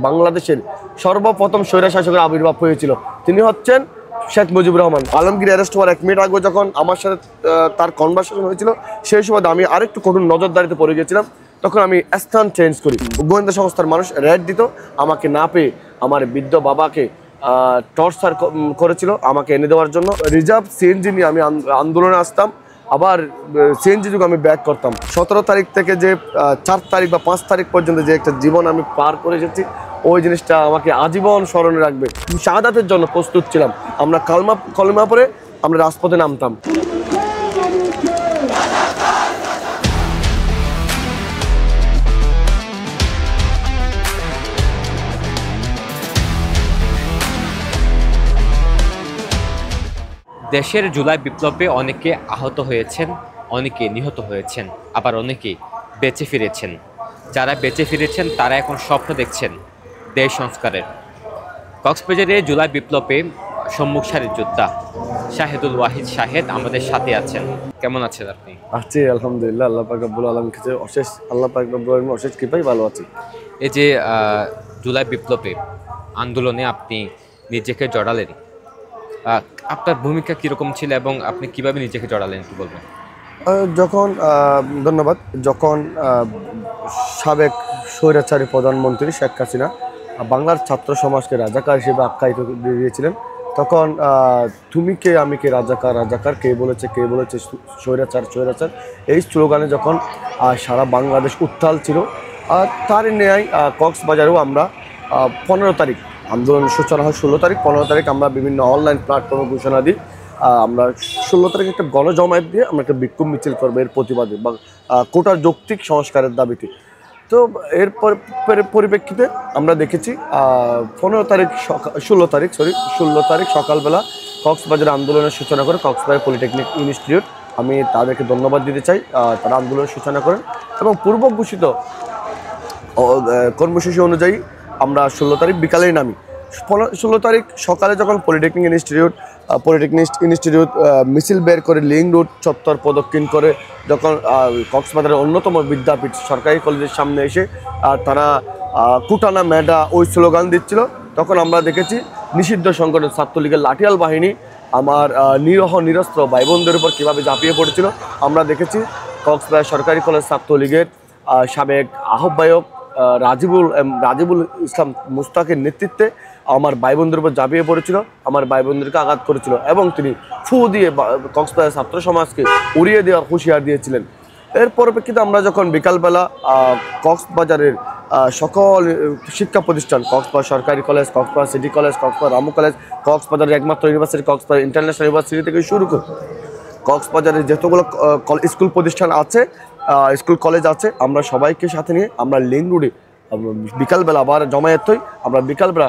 বাংলাদেশের সর্বপ্রথম স্বৈরশাসকের আবির্ভাব হয়েছিল। তিনি হচ্ছেন শেখ মুজিবুর রহমান। আলমগীর অ্যারেস্ট হওয়ার 1 মিনিট আগে যখন আমার সাথে তার কনভারসেশন হয়েছিল, সেই সময় আমি আরেকটু কঠোর নজরদারিতে পড়ে গিয়েছিলাম। তখন আমি স্থান চেঞ্জ করি। গোয়েন্দা সংস্থার মানুষ রেড দিত, আমাকে না পেয়ে আমার বৃদ্ধ বাবাকে টর্চার করেছিল আমাকে এনে দেওয়ার জন্য। রিজার্ভ সিএনজি নিয়ে আমি আন্দোলনে আসতাম, আবার সিএনজি যুগ আমি ব্যাক করতাম। 17 তারিখ থেকে যে 4 তারিখ বা 5 তারিখ পর্যন্ত যে একটা জীবন আমি পার করে এসেছি, ওই জিনিসটা আমাকে আজীবন স্মরণে রাখবে। শাহাদাতের জন্য প্রস্তুত ছিলাম। আমরা কলমা পরে আমরা রাজপথে নামতাম। দেশের জুলাই বিপ্লবে অনেকে আহত হয়েছেন, অনেকে নিহত হয়েছেন, আবার অনেকে বেঁচে ফিরেছেন। যারা বেঁচে ফিরেছেন তারা এখন স্বপ্ন দেখছেন দেশ সংস্কারের। কক্সবাজারে জুলাই বিপ্লবে সম্মুখ সারির যোদ্ধা শাহেদুল ওয়াহিদ শাহেদ আমাদের সাথে আছেন। কেমন আছেন আপনি? আছি আলহামদুলিল্লাহ, আল্লাহ পাক রব্বুল আলামিন কাছে অশেষ আল্লাহ পাক রব্বুল আলামিন অশেষ কৃপায় ভালো আছি। এই যে জুলাই বিপ্লবে আন্দোলনে আপনি নিজেকে জড়ালেন, আপনার ভূমিকা কীরকম ছিল এবং আপনি কিভাবে নিজেকে জড়ালেন একটু বলবেন? ধন্যবাদ। যখন সাবেক স্বৈরাচারী প্রধানমন্ত্রী শেখ হাসিনা বাংলার ছাত্র সমাজকে রাজাকার হিসেবে আখ্যায়িত দিয়েছিলেন, তখন তুমি কে আমি কে রাজাকার রাজাকার, কে বলেছে স্বৈরাচার স্বৈরাচার, এই স্লোগানে যখন সারা বাংলাদেশ উত্তাল ছিল, তারই ন্যায় কক্সবাজারেও আমরা 15 তারিখ আন্দোলন সূচনা হয়। 16 তারিখ 15 তারিখ আমরা বিভিন্ন অনলাইন প্ল্যাটফর্মে ঘোষণা দিই। আমরা 16 তারিখ একটা গণজমায়েত দিয়ে আমরা একটা বিক্ষোভ মিছিল করবো এর প্রতিবাদে বা কোটার যৌক্তিক সংস্কারের দাবিতে। তো এর পরিপ্রেক্ষিতে আমরা দেখেছি 16 তারিখ সকালবেলা কক্সবাজার আন্দোলনের সূচনা করে কক্সবাজার পলিটেকনিক ইনস্টিটিউট, আমি তাদেরকে ধন্যবাদ দিতে চাই। তারা আন্দোলনের সূচনা করেন এবং পূর্ব ঘোষিত কর্মসূচি অনুযায়ী আমরা 16 তারিখ বিকালেই নামি। 16 তারিখ সকালে যখন পলিটেকনিক ইনস্টিটিউট মিছিল বের করে লিঙ্ক রোড চত্বর প্রদক্ষিণ করে যখন কক্সবাজারের অন্যতম বিদ্যাপীঠ সরকারি কলেজের সামনে এসে তারা কুটানা মেডা ওই স্লোগান দিচ্ছিল, তখন আমরা দেখেছি নিষিদ্ধ সংগঠন ছাত্রলীগের লাঠিয়াল বাহিনী আমার নিরহ নিরস্ত্র ভাই বোনদের উপর কীভাবে ঝাঁপিয়ে পড়েছিল। আমরা দেখেছি কক্সবাজার সরকারি কলেজ ছাত্রলীগের সাবেক আহ্বায়ক রাজিবুল ইসলাম মুস্তাকের নেতৃত্বে আমার ভাই বোনদের উপর ঝাঁপিয়ে পড়েছিল, আমার ভাই বোনদেরকে আঘাত করেছিল এবং তিনি ফু দিয়ে কক্সবাজার ছাত্র সমাজকে উড়িয়ে দেওয়ার হুঁশিয়ার দিয়েছিলেন। এর পরিপ্রেক্ষিতে আমরা যখন বিকালবেলা কক্সবাজারের সকল শিক্ষা প্রতিষ্ঠান, কক্সবাজার সরকারি college, Cox's Bazar city college, Cox's Bazar Ramu college, কক্সবাজারের একমাত্র ইউনিভার্সিটি কক্সবাজার ইন্টারন্যাশনাল ইউনিভার্সিটি থেকে শুরু করে কক্সবাজারের যতগুলো স্কুল প্রতিষ্ঠান আছে, স্কুল কলেজ আছে, আমরা সবাইকে সাথে নিয়ে আমরা লিঙ্ক রোডে বিকালবেলা আবার জমায়েত হই। আমরা বিকালবেলা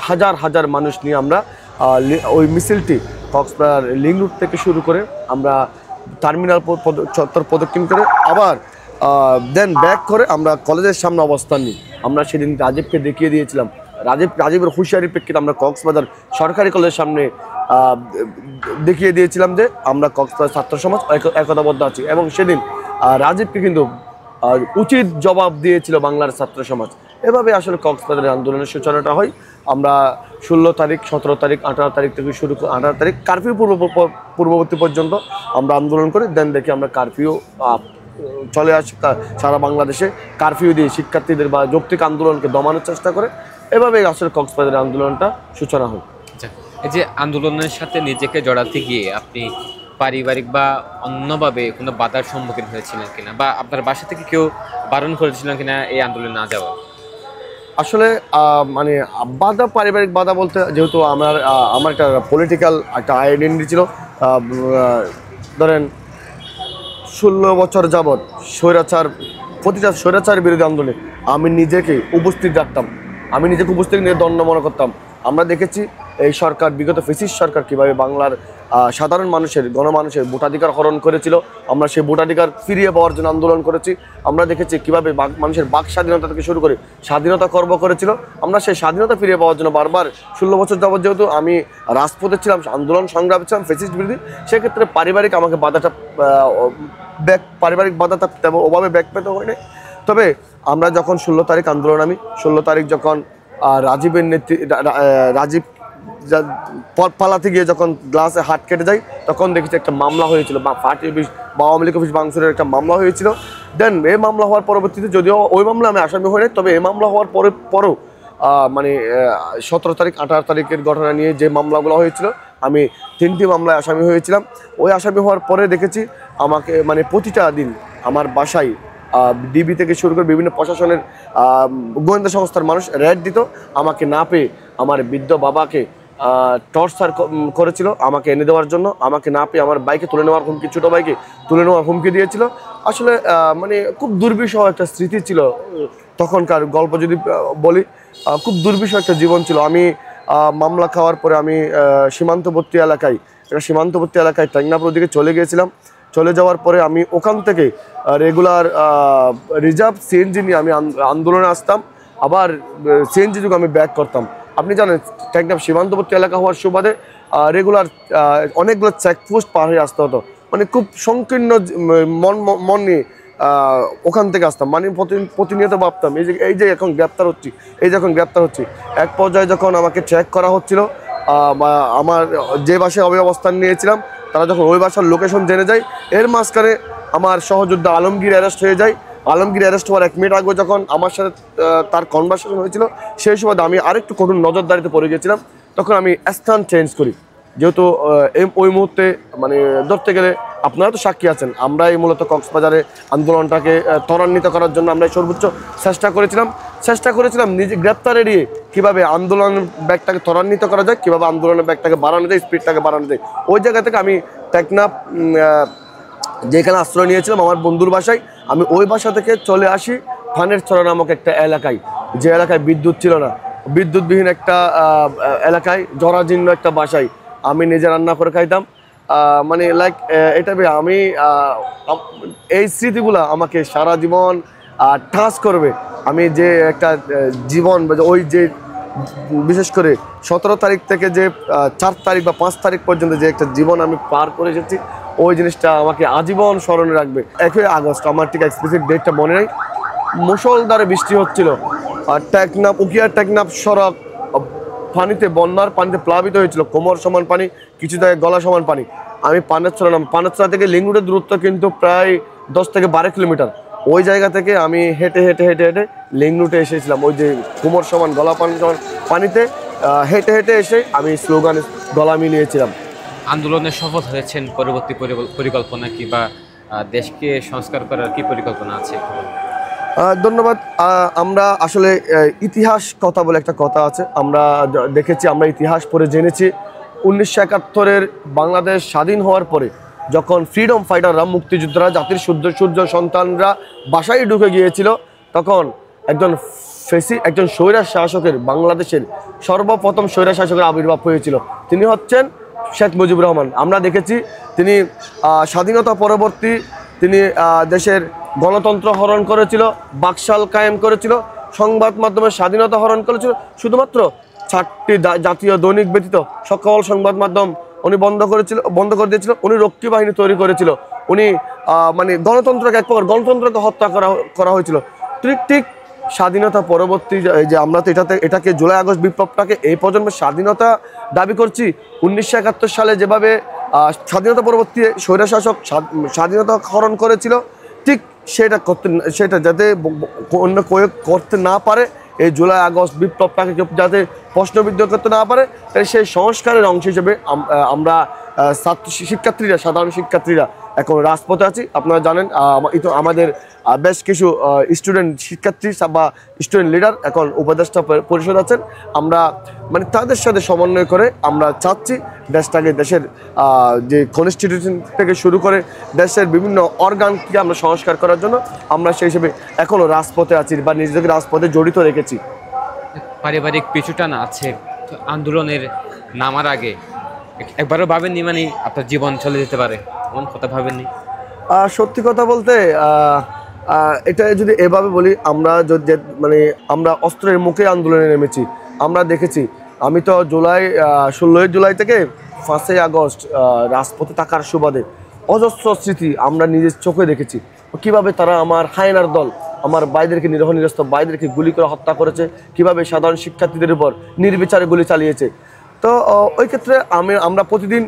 হাজার হাজার মানুষ নিয়ে আমরা ওই মিছিলটি কক্সবাজার লিঙ্ক রোড থেকে শুরু করে আমরা টার্মিনাল চত্বর প্রদক্ষিণ করে আবার দেন ব্যাক করে আমরা কলেজের সামনে অবস্থান নিই। আমরা সেদিন রাজীবকে দেখিয়ে দিয়েছিলাম, রাজীবের হুঁশিয়ারির প্রেক্ষিতে আমরা কক্সবাজার সরকারি কলেজের সামনে দেখিয়ে দিয়েছিলাম যে আমরা কক্সবাজার ছাত্র সমাজ একতাবদ্ধ আছি, এবং সেদিন রাজীবকে কিন্তু উচিত জবাব দিয়েছিল বাংলার ছাত্র সমাজ। এভাবে আসলে কক্সবাজারের আন্দোলনের সূচনাটা হয়। আমরা 16 তারিখ 17 তারিখ 18 তারিখ থেকে শুরু করে 18 তারিখ কারফিউ পূর্ববর্তী পর্যন্ত আমরা আন্দোলন করি। দেন দেখি আমরা কারফিউ চলে আসি, সারা বাংলাদেশে কারফিউ দিয়ে শিক্ষার্থীদের বা যৌক্তিক আন্দোলনকে দমানোর চেষ্টা করে। এভাবেই আসলে কক্সবাজারের আন্দোলনটা সূচনা হয়। এই যে আন্দোলনের সাথে নিজেকে জড়াতে গিয়ে আপনি পারিবারিক বা অন্যভাবে কোনো বাধার সম্মুখীন হয়েছিলেন কিনা, বা আপনার বাসা থেকে কেউ বারণ করেছিলেন কিনা এই আন্দোলনে না যাওয়া? আসলে মানে পারিবারিক বাধা বলতে, যেহেতু আমার একটা পলিটিক্যাল একটা আইডেন্টিটি ছিল। ধরেন 16 বছর যাবৎ প্রতিটা স্বৈরাচার বিরোধী আন্দোলনে আমি নিজেকে উপস্থিত রাখতাম, আমি নিজেকে উপস্থিত নিয়ে দণ্ড মনে করতাম। আমরা দেখেছি এই সরকার, বিগত ফ্যাসিস্ট সরকার কীভাবে বাংলার সাধারণ মানুষের গণমানুষের ভোটাধিকার হরণ করেছিল। আমরা সেই ভোটাধিকার ফিরিয়ে পাওয়ার জন্য আন্দোলন করেছি। আমরা দেখেছি কীভাবে মানুষের বাক স্বাধীনতা থেকে শুরু করে স্বাধীনতা খর্ব করেছিল। আমরা সেই স্বাধীনতা ফিরিয়ে পাওয়ার জন্য বারবার 16 বছর যাবৎ যেহেতু আমি রাজপথে ছিলাম, আন্দোলন সংগ্রামে ছিলাম ফ্যাসিস্ট বিরোধী, সেক্ষেত্রে পারিবারিক বাধাটা তেমন ওভাবে ব্যাক পেতে হয়নি। তবে আমরা যখন 16 তারিখ আন্দোলন, 16 তারিখ যখন রাজীবের রাজীব পালাতে গিয়ে যখন গ্লাসে হাত কেটে যায়, তখন দেখেছি একটা মামলা হয়েছিল বা পার্টি অফিস বা আওয়ামী লীগ অফিস ভাঙচুরের একটা মামলা হয়েছিল। দেন এই মামলা হওয়ার পরবর্তীতে, যদিও ওই মামলা আমি আসামি হইনি, তবে এই মামলা হওয়ার পরেও মানে 17 তারিখ 18 তারিখের ঘটনা নিয়ে যে মামলাগুলো হয়েছিল, আমি 3টি মামলায় আসামি হয়েছিলাম। ওই আসামি হওয়ার পরে দেখেছি আমাকে মানে প্রতিটা দিন আমার বাসায় ডিবি থেকে শুরু করে বিভিন্ন প্রশাসনের গোয়েন্দা সংস্থার মানুষ রেড দিত আমাকে না পেয়ে। আমার বৃদ্ধ বাবাকে টর্চার করেছিল আমাকে এনে দেওয়ার জন্য, আমাকে না পেয়ে আমার বাইকে তুলে নেওয়ার হুমকি, ছোটো বাইকে তুলে নেওয়ার হুমকি দিয়েছিল। আসলে মানে খুব দুর্বিষহ একটা স্মৃতি ছিল তখনকার। গল্প যদি বলি, খুব দুর্বিষহ একটা জীবন ছিল। আমি মামলা খাওয়ার পরে আমি সীমান্তবর্তী এলাকায় টেকনাফের দিকে চলে গিয়েছিলাম। চলে যাওয়ার পরে আমি ওখান থেকে রেগুলার রিজার্ভ সিএনজি নিয়ে আমি আন্দোলনে আসতাম, আবার সিএনজি যুগে আমি ব্যাক করতাম। আপনি জানেন টেকনাফ সীমান্তবর্তী এলাকা হওয়ার সুবাদে রেগুলার অনেকগুলো চেকপোস্ট পার হয়ে আসতে হতো। মানে খুব সংকীর্ণ মন নিয়ে ওখান থেকে আসতাম। মানে প্রতিনিয়ত ভাবতাম এই যে এখন গ্রেপ্তার হচ্ছি। এক পর্যায়ে যখন আমাকে ট্র্যাক করা হচ্ছিল, আমার যে বাসায় অবস্থান নিয়েছিলাম, তারা যখন ওই বাসার লোকেশন জেনে যায়, এর মাঝখানে আমার সহযোদ্ধা আলমগীর অ্যারেস্ট হয়ে যায়। আলমগীর অ্যারেস্ট হওয়ার 1 মিনিট আগে যখন আমার সাথে তার কনভারসেশন হয়েছিল, সেই সময় আমি আরেকটু কঠোর নজরদারিতে পড়ে গেছিলাম। তখন আমি স্থান চেঞ্জ করি, যেহেতু ওই মুহূর্তে মানে ধরতে গেলে আপনারা তো সাক্ষী আছেন, আমরা এই মূলত কক্সবাজারে আন্দোলনটাকে ত্বরান্বিত করার জন্য আমরা সর্বোচ্চ চেষ্টা করেছিলাম নিজে গ্রেপ্তার এড়িয়ে কীভাবে আন্দোলনের ব্যাগটাকে ত্বরান্বিত করা যায়, কীভাবে আন্দোলনের ব্যাগটাকে বাড়ানো যায়, স্পিডটাকে বাড়ানো যায়। ওই জায়গা থেকে আমি টেকনাফ যেখানে আশ্রয় নিয়েছিলাম আমার বন্ধুর বাসায়, আমি ওই বাসা থেকে চলে আসি ফানের ছড়া নামক একটা এলাকায়, যে এলাকায় বিদ্যুৎ ছিল না, বিদ্যুৎবিহীন একটা এলাকায়, জরাজীর্ণ একটা বাসায় আমি নিজে রান্না করে খাইতাম। মানে লাইক এটা আমি এই স্মৃতিগুলো আমাকে সারা জীবন টাচ করবে। আমি যে একটা জীবন, ওই যে বিশেষ করে 17 তারিখ থেকে যে 4 তারিখ বা 5 তারিখ পর্যন্ত যে একটা জীবন আমি পার করে এসেছি, ওই জিনিসটা আমাকে আজীবন স্মরণে রাখবে। 1 আগস্ট, আমার ঠিক এক্সপ্লিসিট ডেটটা মনে নেই, মুষলধারে বৃষ্টি হচ্ছিল, আর টেকনাফ সড়ক বন্যার পানিতে প্লাবিত হয়েছিল, কোমর সমান পানি, কিছু জায়গায় গলা সমান পানি। আমি পানেরছড়া থেকে লিঙ্গুরের দূরত্ব কিন্তু প্রায় 10 থেকে 12 কিলোমিটার। ওই জায়গা থেকে আমি হেঁটে লিঙ্গুটে এসেছিলাম, ওই যে কোমর সমান গলা সমান পানিতে হেঁটে এসে আমি স্লোগানে গলা মিলিয়েছিলাম। আন্দোলনে সফল হয়েছেন, পরবর্তী পরিকল্পনা কি বা দেশকে সংস্কার করার কি পরিকল্পনা আছে? ধন্যবাদ। আমরা আসলে ইতিহাস কথা বলে একটা কথা আছে, আমরা দেখেছি, আমরা ইতিহাস পড়ে জেনেছি 1971-এর বাংলাদেশ স্বাধীন হওয়ার পরে যখন ফ্রিডম ফাইটাররা, মুক্তিযোদ্ধারা, জাতির সূর্য সন্তানরা বাসায় ঢুকে গিয়েছিল, তখন একজন স্বৈরা শাসকের, বাংলাদেশের সর্বপ্রথম স্বৈরা শাসকের আবির্ভাব হয়েছিল। তিনি হচ্ছেন শেখ মুজিবুর রহমান। আমরা দেখেছি তিনি স্বাধীনতা পরবর্তী তিনি দেশের গণতন্ত্র হরণ করেছিল, বাকশাল কায়েম করেছিল, সংবাদ মাধ্যমের স্বাধীনতা হরণ করেছিল। শুধুমাত্র 4টি জাতীয় দৈনিক ব্যতীত সকল সংবাদ মাধ্যম উনি বন্ধ করে দিয়েছিল। উনি রক্ষী বাহিনী তৈরি করেছিল। উনি মানে গণতন্ত্রকে এক প্রকার গণতন্ত্রকে হত্যা করা হয়েছিল। ঠিক স্বাধীনতা পরবর্তী যে আমরা তো এটাকে জুলাই আগস্ট বিপ্লবটাকে এই প্রজন্মের স্বাধীনতা দাবি করছি। 1971 সালে যেভাবে স্বাধীনতা পরবর্তী স্বৈরশাসক স্বাধীনতা হরণ করেছিল, ঠিক সেটা যাতে অন্য কেউ করতে না পারে, এই জুলাই আগস্ট বিপ্লবটাকে কেউ যাতে প্রশ্নবিদ্ধ করতে না পারে, তাই সেই সংস্কারের অংশ হিসেবে আমরা সাধারণ শিক্ষার্থীরা এখন রাজপথে আছি। আপনারা জানেন আমাদের বেশ কিছু শিক্ষার্থী বা স্টুডেন্ট লিডার এখন উপদেষ্টা পরিষদ আছেন। আমরা মানে তাদের সাথে সমন্বয় করে আমরা চাচ্ছি দেশের যে কনস্টিটিউশন থেকে শুরু করে দেশের বিভিন্ন অর্গানকে আমরা সংস্কার করার জন্য আমরা সেই হিসেবে এখনও রাজপথে আছি বা নিজেদেরকে রাজপথে জড়িত রেখেছি। পারিবারিক পিছুটানা আছে, আন্দোলনের নামার আগে একবারও ভাবেননি মানে আপনার জীবন চলে যেতে পারে, এমন কথা ভাবেননি? সত্যি কথা বলতে এটা যদি এভাবে বলি, আমরা অস্ত্রের মুখে আন্দোলনে নেমেছি। আমরা দেখেছি, আমি তো 16 জুলাই থেকে 5 আগস্ট রাজপথে থাকার সুবাদে অজস্র স্মৃতি আমরা নিজের চোখে দেখেছি, কিভাবে তারা আমার হায়নার দল আমার ভাইদেরকে নিরস্ত্র ভাইদেরকে গুলি করে হত্যা করেছে, কিভাবে সাধারণ শিক্ষার্থীদের উপর নির্বিচারে গুলি চালিয়েছে। তো ওই ক্ষেত্রে আমরা প্রতিদিন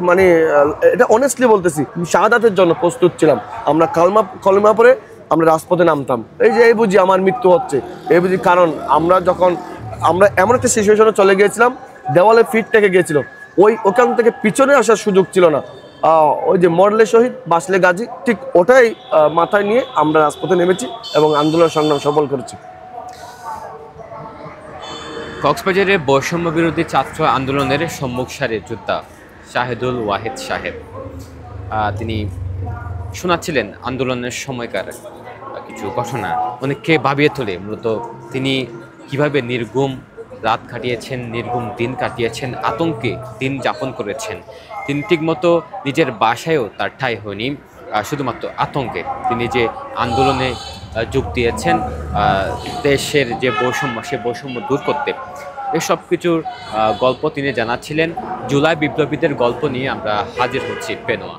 মানে এটা অনেস্টলি বলতেছি, শাহাদাতের জন্য প্রস্তুত ছিলাম। আমরা কলেমা পরে আমরা রাজপথে নামতাম, এই বুঝি আমার মৃত্যু হচ্ছে, এই বুঝি। কারণ আমরা এমন একটা সিচুয়েশনে চলে গিয়েছিলাম, দেওয়ালে ফিট থেকে গিয়েছিল, ওখান থেকে পিছনে আসার সুযোগ ছিল না। ওই যে মরলে শহীদ বাঁচলে গাজী, ঠিক ওটাই মাথায় নিয়ে আমরা রাজপথে নেমেছি এবং আন্দোলন সংগ্রাম সফল করেছি। কক্সবাজারের বৈষম্য বিরোধী ছাত্র আন্দোলনের সম্মুখ সারির যোদ্ধা শাহেদুল ওয়াহেদ সাহেব তিনি শোনাচ্ছিলেন আন্দোলনের সময়কার কিছু ঘটনা, অনেককে ভাবিয়ে তোলে। মূলত তিনি কিভাবে নির্ঘুম রাত কাটিয়েছেন, নির্ঘুম দিন কাটিয়েছেন, আতঙ্কে দিন যাপন করেছেন। তিনি ঠিকমতো নিজের বাসায়ও তার ঠাঁই হয়নি, শুধুমাত্র আতঙ্কে তিনি যে আন্দোলনে যোগ দিয়েছেন দেশের যে বৈষম্য, সে বৈষম্য দূর করতে। এসব কিছুর গল্প তিনি জানাচ্ছিলেন। জুলাই বিপ্লবীদের গল্প নিয়ে আমরা হাজির হচ্ছি পেনোয়া।